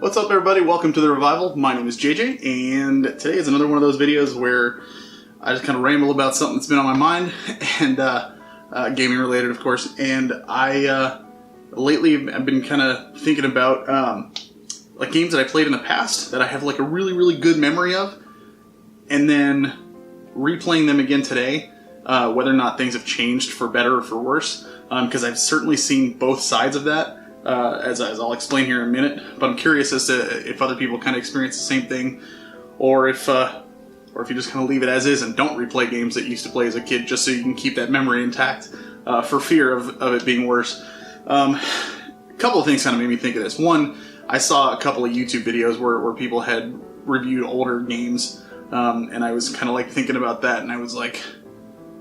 What's up, everybody? Welcome to The Revival. My name is JJ, and today is another one of those videos where I just kind of ramble about something that's been on my mind, and gaming related, of course. And I lately I've been kind of thinking about like games that I played in the past that I have like a really good memory of, and then replaying them again today, whether or not things have changed for better or for worse, because I've certainly seen both sides of that. As I'll explain here in a minute, but I'm curious as to if other people kind of experience the same thing, or if you just kind of leave it as is and don't replay games that you used to play as a kid, just so you can keep that memory intact, for fear of it being worse. A couple of things kind of made me think of this. One, I saw a couple of YouTube videos where people had reviewed older games, and I was kind of like thinking about that, and I was like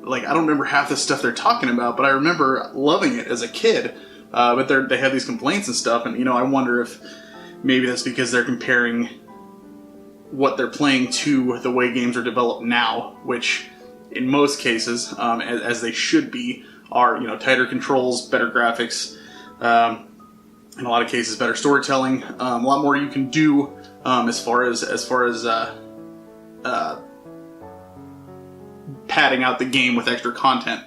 I don't remember half the stuff they're talking about, but I remember loving it as a kid. But they have these complaints and stuff, and I wonder if maybe that's because they're comparing what they're playing to the way games are developed now, which in most cases, as they should be, are tighter controls, better graphics, in a lot of cases better storytelling, a lot more you can do as far as padding out the game with extra content.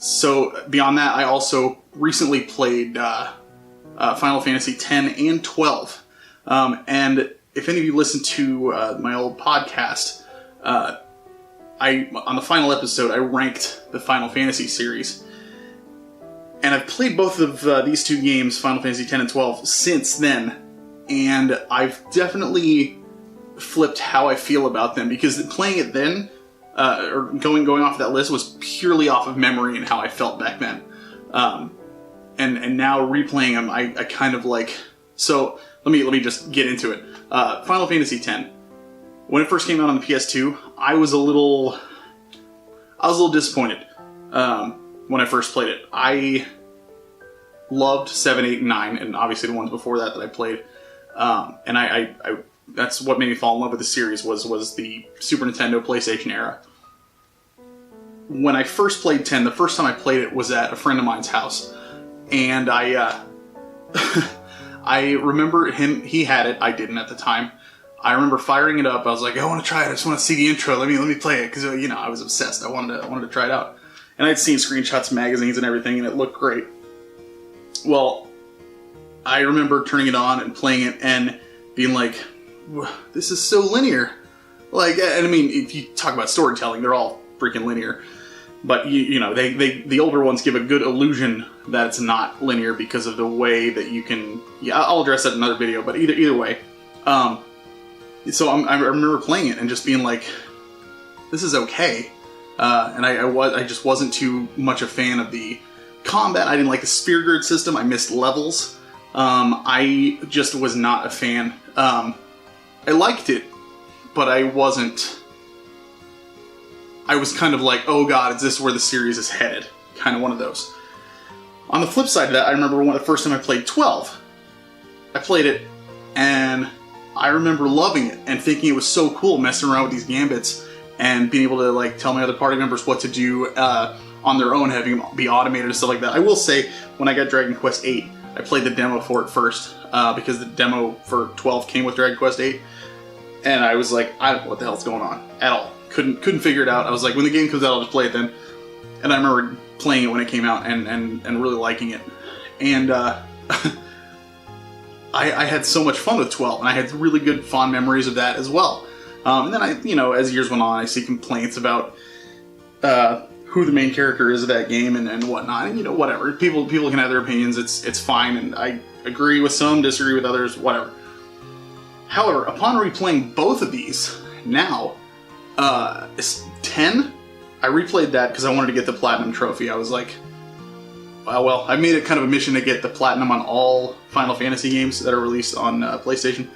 So beyond that, I also recently played Final Fantasy X and 12. And if any of you listen to my old podcast, on the final episode, I ranked the Final Fantasy series. And I've played both of these two games, Final Fantasy X and 12, since then. And I've definitely flipped how I feel about them, because playing it then, or going off that list, was purely off of memory and how I felt back then. And now replaying them, I kind of like... So, let me just get into it. Final Fantasy X. When it first came out on the PS2, I was a little disappointed when I first played it. I loved 7, 8, and 9, and obviously the ones before that I played. And I that's what made me fall in love with the series, was the Super Nintendo, PlayStation era. When I first played 10, the first time I played it was at a friend of mine's house. And I remember he had it, I didn't at the time. I remember firing it up. I was like, I want to try it, I just want to see the intro, let me play it, because I was obsessed. I wanted to try it out. And I'd seen screenshots, magazines, and everything, and it looked great. Well, I remember turning it on and playing it and being like, this is so linear. And I mean, if you talk about storytelling, they're all freaking linear. But the older ones give a good illusion that it's not linear because of the way that you can. Yeah, I'll address that in another video. But either way, so I remember playing it and just being like, this is okay. And I just wasn't too much a fan of the combat. I didn't like the spear grid system. I missed levels. I just was not a fan. I liked it, but I wasn't... I was kind of like, oh god, is this where the series is headed? Kind of one of those. On the flip side of that, I remember the first time I played 12. I played it, and I remember loving it, and thinking it was so cool messing around with these gambits, and being able to tell my other party members what to do on their own, having them be automated and stuff like that. I will say, when I got Dragon Quest VIII, I played the demo for it first, because the demo for 12 came with Dragon Quest VIII, and I was like, I don't know what the hell's going on at all. Couldn't figure it out. I was like, when the game comes out, I'll just play it then. And I remember playing it when it came out and really liking it. And I had so much fun with 12, and I had really good fond memories of that as well. And then as years went on, I see complaints about who the main character is of that game and whatnot, and whatever. People can have their opinions. It's fine, and I agree with some, disagree with others, whatever. However, upon replaying both of these now, 10, I replayed that because I wanted to get the Platinum Trophy. I was like, well, I made it kind of a mission to get the Platinum on all Final Fantasy games that are released on PlayStation.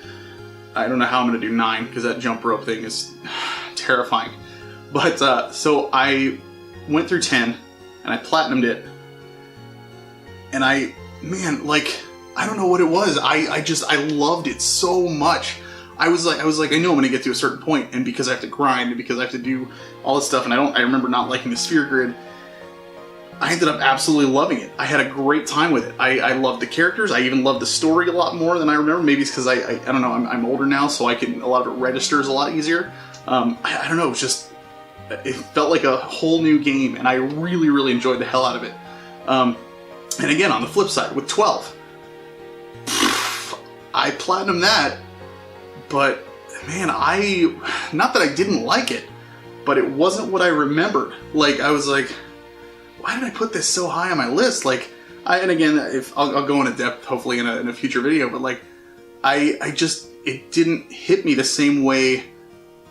I don't know how I'm going to do 9, because that jump rope thing is terrifying. But, so I went through 10, and I platinumed it, and I don't know what it was. I loved it so much. I was like, I know I'm gonna get to a certain point, and because I have to grind, and because I have to do all this stuff, and I remember not liking the sphere grid, I ended up absolutely loving it. I had a great time with it. I loved the characters. I even loved the story a lot more than I remember. Maybe it's because I don't know, I'm older now, so a lot of it registers a lot easier. I don't know, it felt like a whole new game, and I really, really enjoyed the hell out of it. And again, on the flip side, with 12, I platinumed that, but man, not that I didn't like it, but it wasn't what I remembered. Like, I was like, why did I put this so high on my list? Like, and again, if I'll go into depth hopefully in a future video, but like, it didn't hit me the same way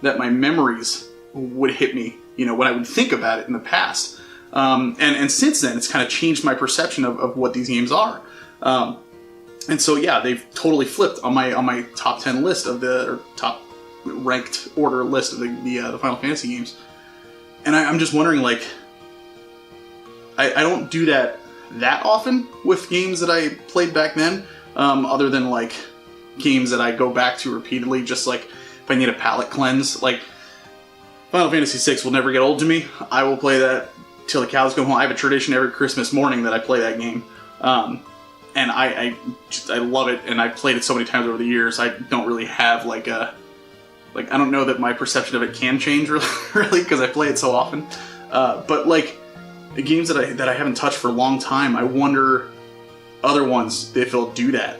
that my memories would hit me, when I would think about it in the past. And since then, it's kind of changed my perception of what these games are. And so yeah, they've totally flipped on my top 10 list or top ranked order list of the Final Fantasy games. And I'm just wondering, like, I don't do that often with games that I played back then, other than like games that I go back to repeatedly, just like if I need a palate cleanse. Like, Final Fantasy VI will never get old to me. I will play that till the cows come home. I have a tradition every Christmas morning that I play that game. And I love it, and I've played it so many times over the years. I don't really have I don't know that my perception of it can change really, because I play it so often. But like, the games that I haven't touched for a long time, I wonder other ones if they'll do that.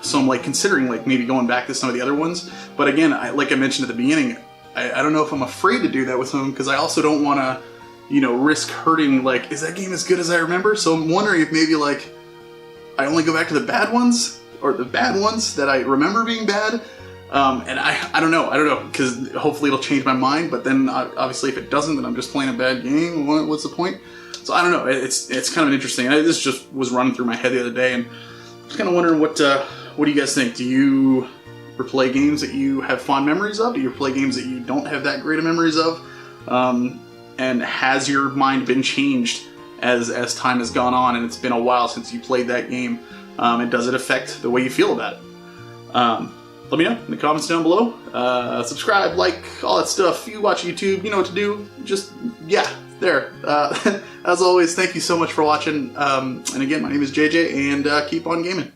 So I'm like considering like maybe going back to some of the other ones. But again, like I mentioned at the beginning, I don't know if I'm afraid to do that with them, because I also don't want to, risk hurting, like, is that game as good as I remember? So I'm wondering if maybe like I only go back to the bad ones, or the bad ones that I remember being bad. And I don't know, because hopefully it'll change my mind, but then obviously if it doesn't, then I'm just playing a bad game. What's the point? So I don't know, it's kind of interesting. This just was running through my head the other day, and I was kind of wondering what do you guys think? Do you replay games that you have fond memories of? Do you play games that you don't have that great of memories of? And has your mind been changed as time has gone on, and it's been a while since you played that game? And does it affect the way you feel about it? Let me know in the comments down below. Subscribe, like, all that stuff. You watch YouTube, you know what to do. Just, yeah, there. As always, thank you so much for watching. And again, my name is JJ, and keep on gaming.